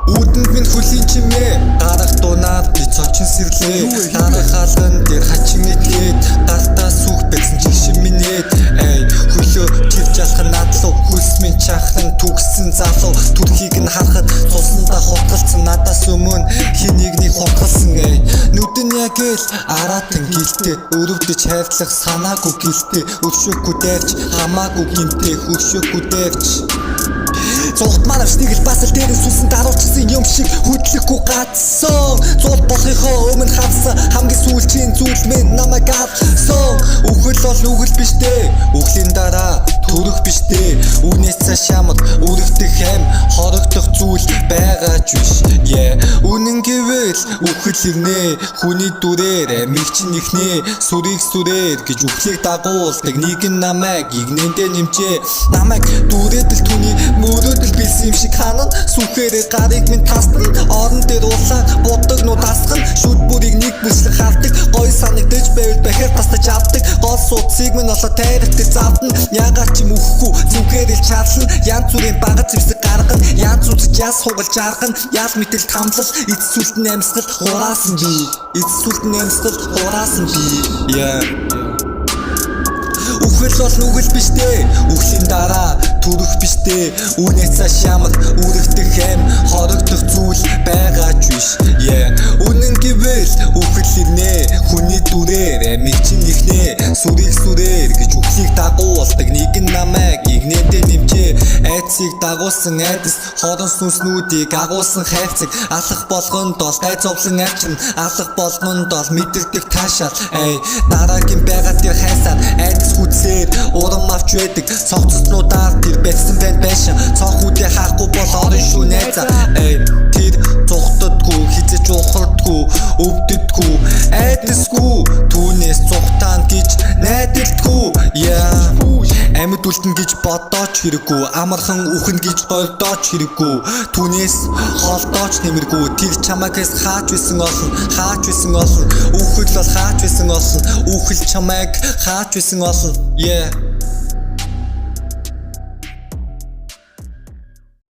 Үүдэнд минь хүлийн чимээ гарах дунаад би цочин сэрлээ дарах хаалган дээр хачин итлээд гартаа сүх байсан чигшин минэд эй хөлөө чив жалхан надлуу хүс минь чахран түгсэн залуу түрхийг нь харахад цуснда хотголцсон надаас өмнө хин нэгний хотголсон эй нүдэн яг л аратан гэлтэй өрөвдөж хайрлах санаагүй гэлтэй өшөөгүй дайрч хамаагүй гинтэй хөшөөгүй дайрч Золт манавч нэг л бас л дээрэн сүнсэн даруучсан юм шиг хөдлөхгүй гацсан Зул болохынхоо өмнө хавсан хамгийн сүүлчийн зүйл минь намайг авсан Үхэл бол үгэл биш дээ Үхлийн дараа төрөх биш дээ Үүнээс цааш ямар үргэлдэх хэм хорогдох зүйл байгаач биш Үнэн гэвэл үхэл ирнэ хүний дүрээр мэгчин ихнэ сүрийг сүрээр гэж үхлийг дагуулдаг нэгэн намайг игнэндээ нэмжээ намайг дүрээд л түүний мөрөөд билсэн юм шиг ханан сүхээрээ гарыг минь тасдан орон дээр улаан бодог нуу дасган шүд бүрийг нэг бүслэг хавдаг гой санагдаж байвал бахаар тастаж авдаг гол суудсыг минь олоо тайрахтай завдан ягаад ч юм үхэхгүй зүгээр ил чарлан янз бүрийн багц зэвсэг гарган янз үзэж яс хугалж арган ял мэтэл тамлал эцсүүлд нь амьсгал хураасан би эцсүүлд нь амьсгал хураасан би Үхэл бол нүгэл биш дээ Үхлийн дараа төрөх биш дээ Үүнээс цааш ямар үргэлдэх хэм хорогдох зүйл байгаач биш Үнэн гэвэл үхэл ирнэ хүний дүрээр мэгчин ихнэ сүрийг сүрээр гэж үхлийг дагуулдаг нэгэн намайг игнэндээ нэмжээ айцыг дагуулсан айдас хорон сүнснүүдийг агуулсан хайрцаг алах болгонд бол дай зовлон арчин алах болгонд бол мэдэрдэг таашаал дараагийн байгаа тэр хайсаар айдас хүзээр урам авч байдаг цогцснуудаар тэр байсан байн байшин цонхүүдээ хаахгүй бол орон шүү найзаа тэр зугтдаггүй хизэж ухардгүй өвддөггүй айдасгүй түүнээс цугтаан гэж найдалдаггүй амьд үлдэн гэж бодооч хэрэггүй амархан үхэн гэж голдооч хэрэггүй түүнээс холдооч нэмэргүй тэр чамаагаас хаач байсан олон үхэл бол хаач байсан олон үхэл чамайг хаач байсан олон